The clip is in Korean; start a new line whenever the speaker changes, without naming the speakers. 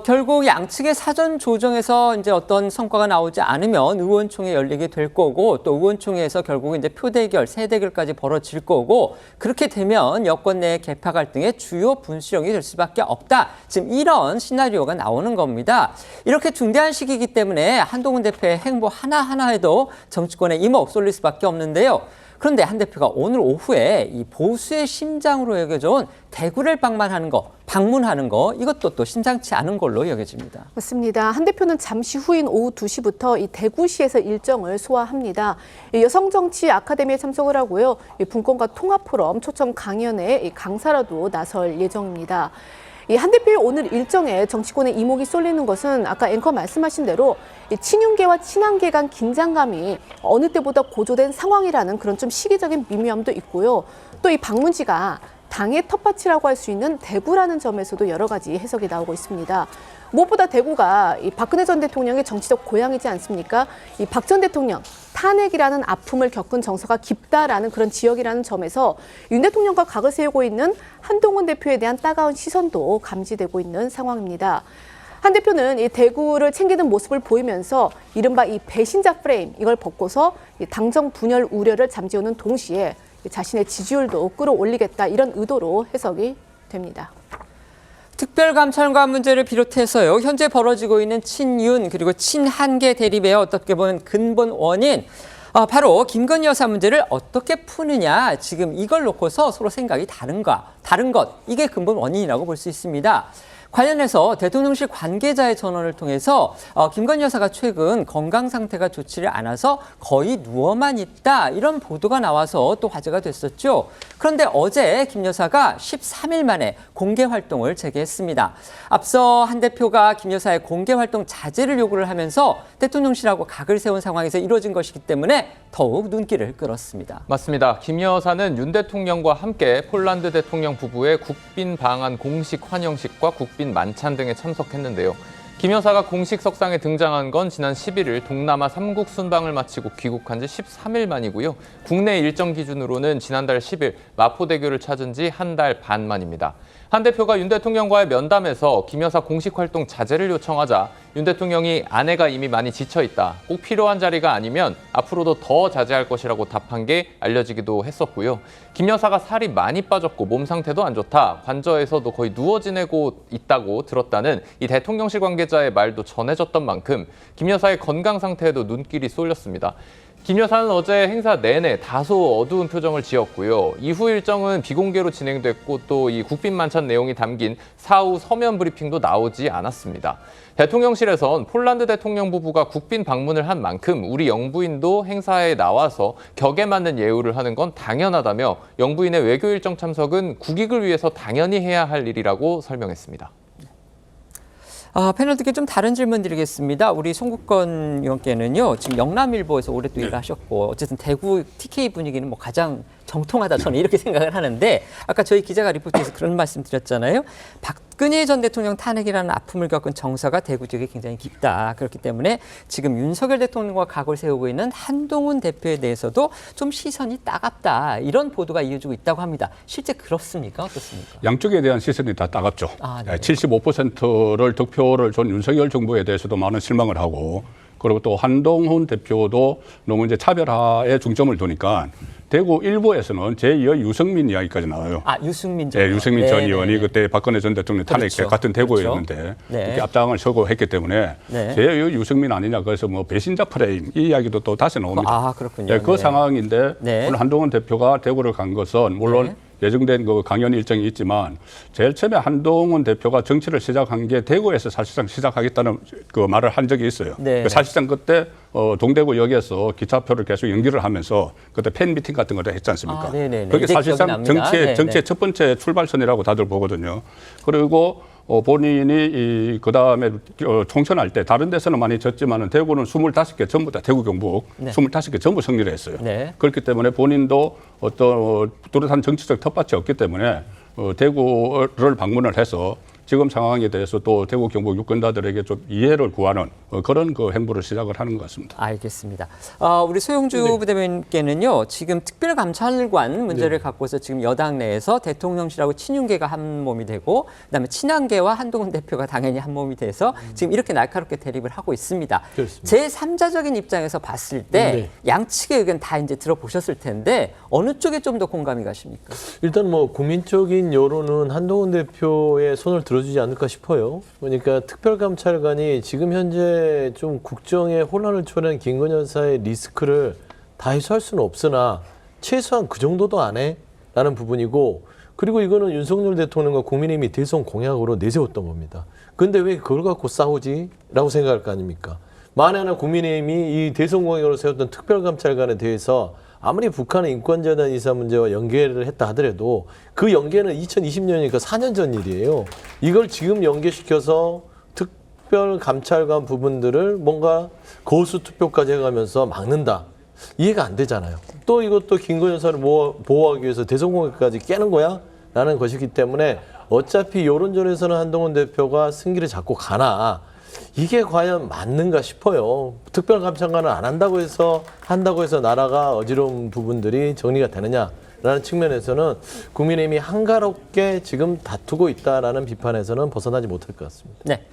결국 양측의 사전 조정에서 이제 어떤 성과가 나오지 않으면 의원총회 열리게 될 거고 또 의원총회에서 결국 이제 표대결, 세대결까지 벌어질 거고 그렇게 되면 여권 내 개파 갈등의 주요 분수령이 될 수밖에 없다. 지금 이런 시나리오가 나오는 겁니다. 이렇게 중대한 시기이기 때문에 한동훈 대표의 행보 하나하나에도 정치권에 이목 쏠릴 수밖에 없는데요. 그런데 한 대표가 오늘 오후에 이 보수의 심장으로 여겨져 온 대구를 방문하는 거 이것도 또 심상치 않은 걸로 여겨집니다.
맞습니다. 한 대표는 잠시 후인 오후 2시부터 이 대구시에서 일정을 소화합니다. 여성정치 아카데미에 참석을 하고요. 분권과 통합포럼 초청 강연에 강사라도 나설 예정입니다. 이 한 대표의 오늘 일정에 정치권의 이목이 쏠리는 것은 아까 앵커 말씀하신 대로 친윤계와 친한계 간 긴장감이 어느 때보다 고조된 상황이라는 그런 좀 시기적인 미묘함도 있고요. 또 이 방문지가 당의 텃밭이라고 할 수 있는 대구라는 점에서도 여러 가지 해석이 나오고 있습니다. 무엇보다 대구가 이 박근혜 전 대통령의 정치적 고향이지 않습니까? 이 박 전 대통령 탄핵이라는 아픔을 겪은 정서가 깊다라는 그런 지역이라는 점에서 윤 대통령과 각을 세우고 있는 한동훈 대표에 대한 따가운 시선도 감지되고 있는 상황입니다. 한 대표는 이 대구를 챙기는 모습을 보이면서 이른바 이 배신자 프레임 이걸 벗고서 이 당정 분열 우려를 잠재우는 동시에 자신의 지지율도 끌어올리겠다 이런 의도로 해석이 됩니다.
특별감찰관 문제를 비롯해서요. 현재 벌어지고 있는 친윤 그리고 친한계 대립의 어떻게 보면 근본 원인 바로 김건희 여사 문제를 어떻게 푸느냐 지금 이걸 놓고서 서로 생각이 다른 것 이게 근본 원인이라고 볼 수 있습니다. 관련해서 대통령실 관계자의 전원을 통해서 김건희 여사가 최근 건강 상태가 좋지를 않아서 거의 누워만 있다 이런 보도가 나와서 또 화제가 됐었죠. 그런데 어제 김 여사가 13일 만에 공개 활동을 재개했습니다. 앞서 한 대표가 김 여사의 공개 활동 자제를 요구를 하면서 대통령실하고 각을 세운 상황에서 이루어진 것이기 때문에 더욱 눈길을 끌었습니다.
맞습니다. 김 여사는 윤 대통령과 함께 폴란드 대통령 부부의 국빈 방한 공식 환영식과 국빈 만찬 등에 참석했는데요. 김 여사가 공식 석상에 등장한 건 지난 11일 동남아 3국 순방을 마치고 귀국한 지 13일 만이고요. 국내 일정 기준으로는 지난달 10일 마포대교를 찾은 지 한 달 반 만입니다. 한 대표가 윤 대통령과의 면담에서 김 여사 공식 활동 자제를 요청하자 윤 대통령이 아내가 이미 많이 지쳐있다. 꼭 필요한 자리가 아니면 앞으로도 더 자제할 것이라고 답한 게 알려지기도 했었고요. 김 여사가 살이 많이 빠졌고 몸 상태도 안 좋다. 관저에서도 거의 누워 지내고 있다고 들었다는 이 대통령실 관계자의 말도 전해졌던 만큼 김 여사의 건강 상태에도 눈길이 쏠렸습니다. 김 여사는 어제 행사 내내 다소 어두운 표정을 지었고요. 이후 일정은 비공개로 진행됐고 또 이 국빈 만찬 내용이 담긴 사후 서면 브리핑도 나오지 않았습니다. 대통령실에선 폴란드 대통령 부부가 국빈 방문을 한 만큼 우리 영부인도 행사에 나와서 격에 맞는 예우를 하는 건 당연하다며 영부인의 외교 일정 참석은 국익을 위해서 당연히 해야 할 일이라고 설명했습니다.
패널들께 좀 다른 질문 드리겠습니다. 우리 송국건 의원께는요. 지금 영남일보에서 오래 또 일을 하셨고 어쨌든 대구 TK 분위기는 뭐 가장 정통하다 저는 이렇게 생각을 하는데 아까 저희 기자가 리포트에서 그런 말씀 드렸잖아요. 박근혜 전 대통령 탄핵이라는 아픔을 겪은 정서가 대구 지역에 굉장히 깊다. 그렇기 때문에 지금 윤석열 대통령과 각을 세우고 있는 한동훈 대표에 대해서도 좀 시선이 따갑다. 이런 보도가 이어지고 있다고 합니다. 실제 그렇습니까? 어떻습니까?
양쪽에 대한 시선이 다 따갑죠. 75%를 득표를 준 윤석열 정부에 대해서도 많은 실망을 하고 그리고 또 한동훈 대표도 너무 이제 차별화에 중점을 두니까 대구 일부에서는 제2의 유승민 이야기까지 나와요.
유승민 전
의원. 네, 유승민 전 의원이 그때 박근혜 전 대통령 탄핵 때 같은 대구였는데 이렇게 앞장을 서고 했기 때문에 제2의 유승민 아니냐 그래서 뭐 배신자 프레임 이 이야기도 또 다시 나옵니다.
그렇군요.
네, 그 상황인데 오늘 한동훈 대표가 대구를 간 것은 물론 예정된 그 강연 일정이 있지만 제일 처음에 한동훈 대표가 정치를 시작한 게 대구에서 사실상 시작하겠다는 그 말을 한 적이 있어요. 사실상 그때 동대구역에서 기차표를 계속 연기를 하면서 그때 팬 미팅 같은 걸 했지 않습니까? 그게 사실상 정치의 첫 번째 출발선이라고 다들 보거든요. 그리고 본인이 그다음에 총선할 때 다른 데서는 많이 졌지만은 대구는 25개 전부 다 대구 경북 25개 전부 승리를 했어요. 그렇기 때문에 본인도 어떤 뚜렷한 정치적 텃밭이 없기 때문에 대구를 방문을 해서 지금 상황에 대해서 또 대구 경북 유권자들에게 좀 이해를 구하는 그런 그 행보를 시작을 하는 것 같습니다.
알겠습니다. 우리 소영주 부대변인께는요, 지금 특별감찰관 문제를 갖고서 지금 여당 내에서 대통령실하고 친윤계가 한 몸이 되고, 그다음에 친한계와 한동훈 대표가 당연히 한 몸이 돼서 지금 이렇게 날카롭게 대립을 하고 있습니다.
그렇습니다.
제3자적인 입장에서 봤을 때 양측의 의견 다 이제 들어보셨을 텐데 어느 쪽에 좀 더 공감이 가십니까?
일단 뭐 국민적인 여론은 한동훈 대표의 손을 들어주지 않을까 싶어요. 그러니까 특별감찰관이 지금 현재 좀 국정에 혼란을 초래한 김건희 여사의 리스크를 다 해소할 수는 없으나 최소한 그 정도도 안 해? 라는 부분이고, 그리고 이거는 윤석열 대통령과 국민의힘이 대선 공약으로 내세웠던 겁니다. 근데 왜 그걸 갖고 싸우지? 라고 생각할 거 아닙니까? 만에 하나 국민의힘이 이 대선 공약으로 세웠던 특별감찰관에 대해서 아무리 북한의 인권재단 이사 문제와 연계를 했다 하더라도 그 연계는 2020년이니까 4년 전 일이에요. 이걸 지금 연계시켜서 특별감찰관 부분들을 뭔가 거수 투표까지 해가면서 막는다. 이해가 안 되잖아요. 또 이것도 김건희 여사를 보호하기 위해서 대선 공약까지 깨는 거야? 라는 것이기 때문에 어차피 여론전에서는 한동훈 대표가 승기를 잡고 가나 이게 과연 맞는가 싶어요. 특별감찰관을 안 한다고 해서 나라가 어지러운 부분들이 정리가 되느냐라는 측면에서는 국민의힘이 한가롭게 지금 다투고 있다라는 비판에서는 벗어나지 못할 것 같습니다.
네.